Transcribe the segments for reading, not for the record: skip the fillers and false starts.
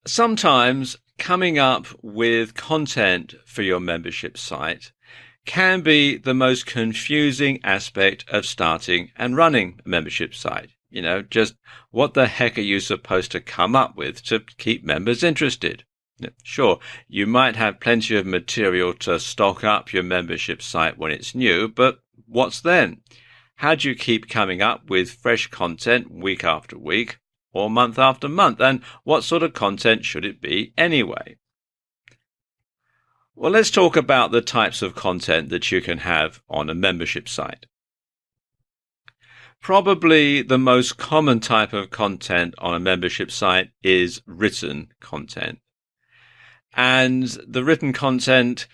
Sometimes coming up with content for your membership site can be the most confusing aspect of starting and running a membership site. Just what the heck are you supposed to come up with to keep members interested? Sure, you might have plenty of material to stock up your membership site when it's new, but what's then? How do you keep coming up with fresh content week after week or month after month? And what sort of content should it be anyway? Well, let's talk about the types of content that you can have on a membership site. Probably the most common type of content on a membership site is written content. And the written content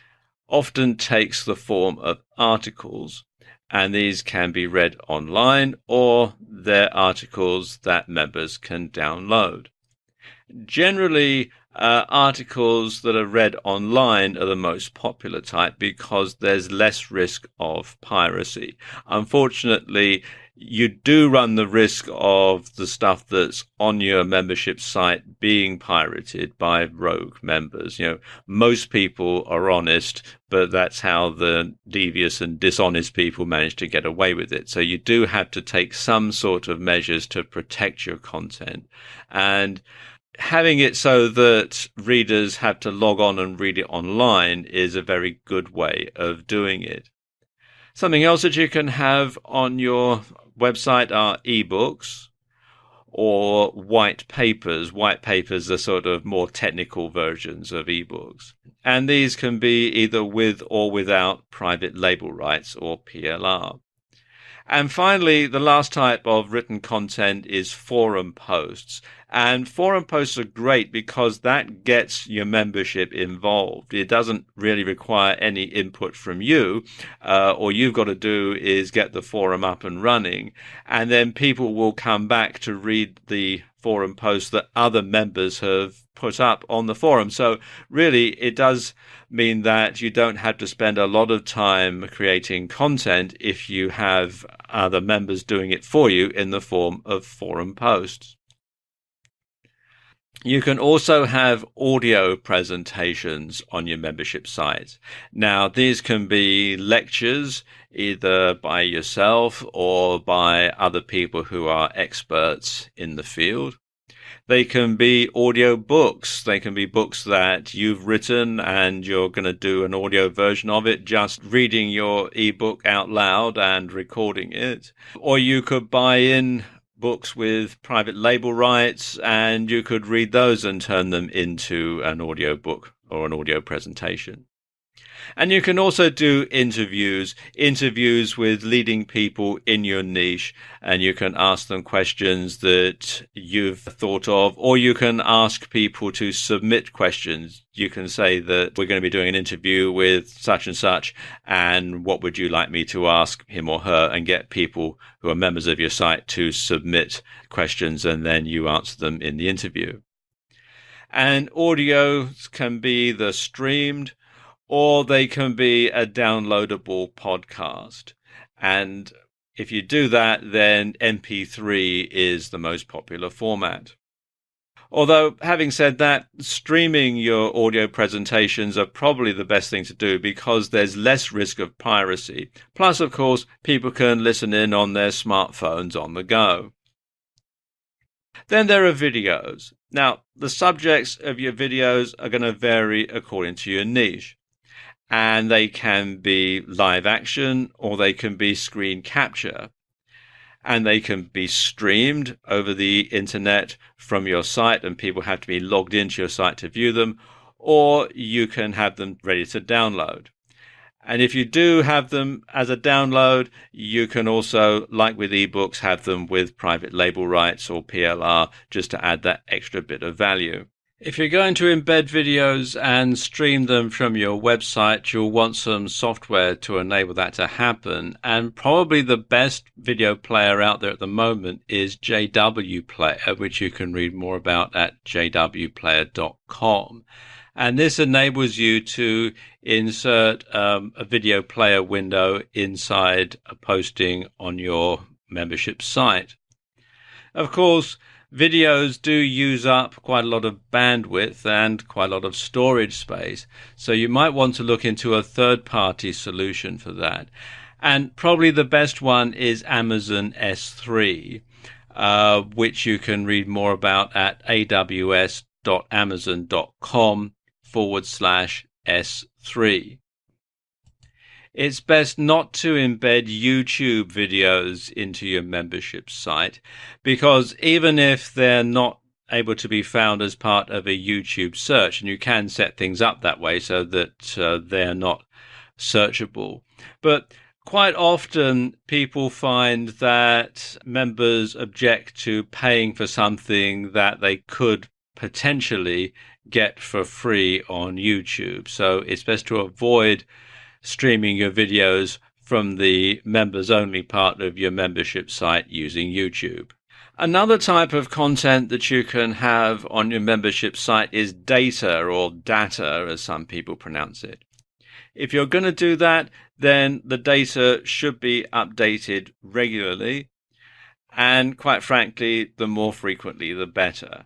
often takes the form of articles, and these can be read online or they're articles that members can download. Generally, articles that are read online are the most popular type because there's less risk of piracy. Unfortunately, you do run the risk of the stuff that's on your membership site being pirated by rogue members. Most people are honest, but that's how the devious and dishonest people manage to get away with it. So you do have to take some sort of measures to protect your content. And having it so that readers have to log on and read it online is a very good way of doing it. Something else that you can have on your website are ebooks or white papers. White papers are sort of more technical versions of ebooks. And these can be either with or without private label rights or PLR. And finally, the last type of written content is forum posts. And forum posts are great because that gets your membership involved. It doesn't really require any input from you. All you've got to do is get the forum up and running. And then people will come back to read the forum posts that other members have put up on the forum. So really, it does mean that you don't have to spend a lot of time creating content if you have other members doing it for you in the form of forum posts. You can also have audio presentations on your membership site. Now, these can be lectures either by yourself or by other people who are experts in the field. They can be audio books. They can be books that you've written and you're going to do an audio version of it, just reading your ebook out loud and recording it. Or you could buy in books with private label rights and you could read those and turn them into an audio book or an audio presentation. And you can also do interviews with leading people in your niche, and you can ask them questions that you've thought of, or you can ask people to submit questions. You can say that we're going to be doing an interview with such and such, and what would you like me to ask him or her, and get people who are members of your site to submit questions, and then you answer them in the interview. And audio can be the streamed, or they can be a downloadable podcast. And if you do that, then MP3 is the most popular format. Although, having said that, streaming your audio presentations are probably the best thing to do because there's less risk of piracy. Plus, of course, people can listen in on their smartphones on the go. Then there are videos. Now, the subjects of your videos are going to vary according to your niche. And they can be live action or they can be screen capture. And they can be streamed over the internet from your site and people have to be logged into your site to view them, or you can have them ready to download. And if you do have them as a download, you can also, like with ebooks, have them with private label rights or PLR just to add that extra bit of value. If you're going to embed videos and stream them from your website, you'll want some software to enable that to happen. And probably the best video player out there at the moment is JW Player, which you can read more about at jwplayer.com. And this enables you to insert a video player window inside a posting on your membership site. Of course, Videos do use up quite a lot of bandwidth and quite a lot of storage space, so you might want to look into a third-party solution for that. And probably the best one is Amazon S3, which you can read more about at aws.amazon.com/S3. It's best not to embed YouTube videos into your membership site, because even if they're not able to be found as part of a YouTube search, and you can set things up that way so that they're not searchable, but quite often people find that members object to paying for something that they could potentially get for free on YouTube. So it's best to avoid streaming your videos from the members only part of your membership site using YouTube. Another type of content that you can have on your membership site is data, or data as some people pronounce it. If you're going to do that, then the data should be updated regularly, and quite frankly, the more frequently the better.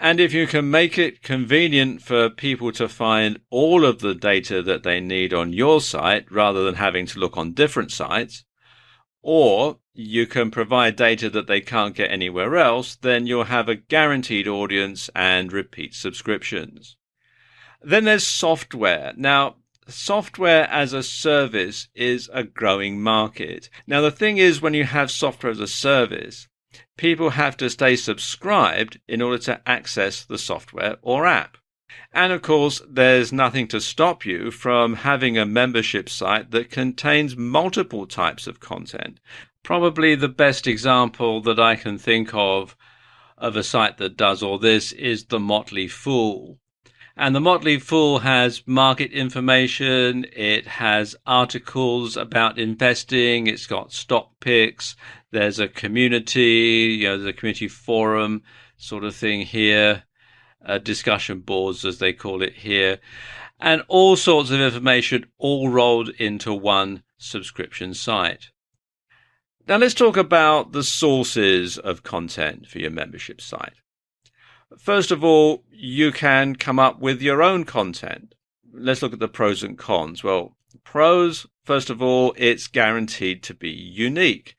And if you can make it convenient for people to find all of the data that they need on your site rather than having to look on different sites, or you can provide data that they can't get anywhere else, then you'll have a guaranteed audience and repeat subscriptions. Then there's software. Now, software as a service is a growing market. Now, the thing is, when you have software as a service, people have to stay subscribed in order to access the software or app. And of course, there's nothing to stop you from having a membership site that contains multiple types of content. Probably the best example that I can think of a site that does all this is The Motley Fool. And The Motley Fool has market information, it has articles about investing, it's got stock picks, there's a community, there's a community forum sort of thing here, discussion boards as they call it here, and all sorts of information all rolled into one subscription site. Now let's talk about the sources of content for your membership site. First of all, you can come up with your own content. Let's look at the pros and cons. Well, pros, first of all, it's guaranteed to be unique.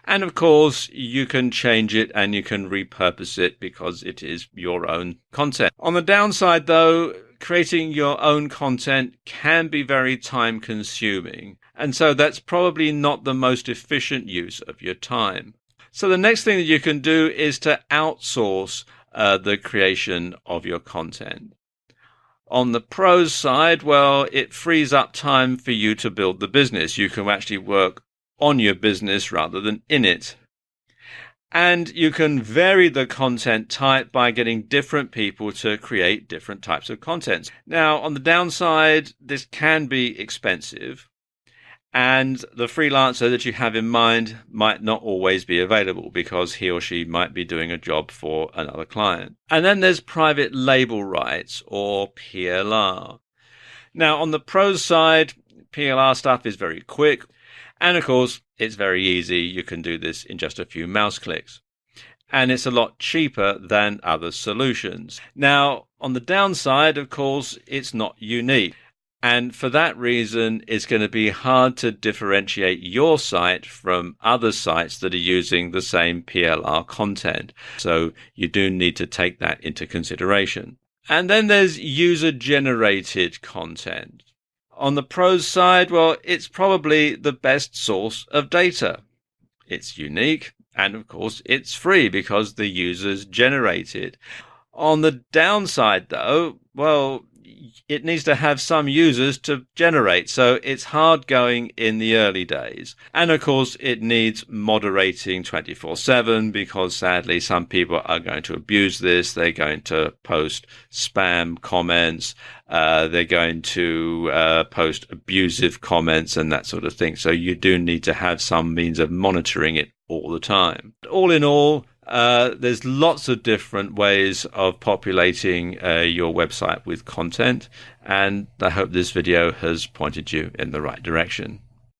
And of course, you can change it and you can repurpose it because it is your own content. On the downside, though, creating your own content can be very time consuming. And so that's probably not the most efficient use of your time. So the next thing that you can do is to outsource the creation of your content. On the pros side, well, it frees up time for you to build the business. You can actually work on your business rather than in it. And you can vary the content type by getting different people to create different types of content. Now, on the downside, this can be expensive, and the freelancer that you have in mind might not always be available because he or she might be doing a job for another client. And then there's private label rights, or PLR. Now, on the pros side, PLR stuff is very quick. And of course, it's very easy. You can do this in just a few mouse clicks. And it's a lot cheaper than other solutions. Now, on the downside, of course, it's not unique. And for that reason, it's going to be hard to differentiate your site from other sites that are using the same PLR content. So you do need to take that into consideration. And then there's user-generated content. On the pros side, well, it's probably the best source of data. It's unique, and of course, it's free because the users generate it. On the downside, though, well, it needs to have some users to generate, so it's hard going in the early days. And of course, it needs moderating 24/7 because sadly, some people are going to abuse this. They're going to post spam comments. They're going to post abusive comments and that sort of thing. So you do need to have some means of monitoring it all the time. All in all, there's lots of different ways of populating your website with content, and I hope this video has pointed you in the right direction.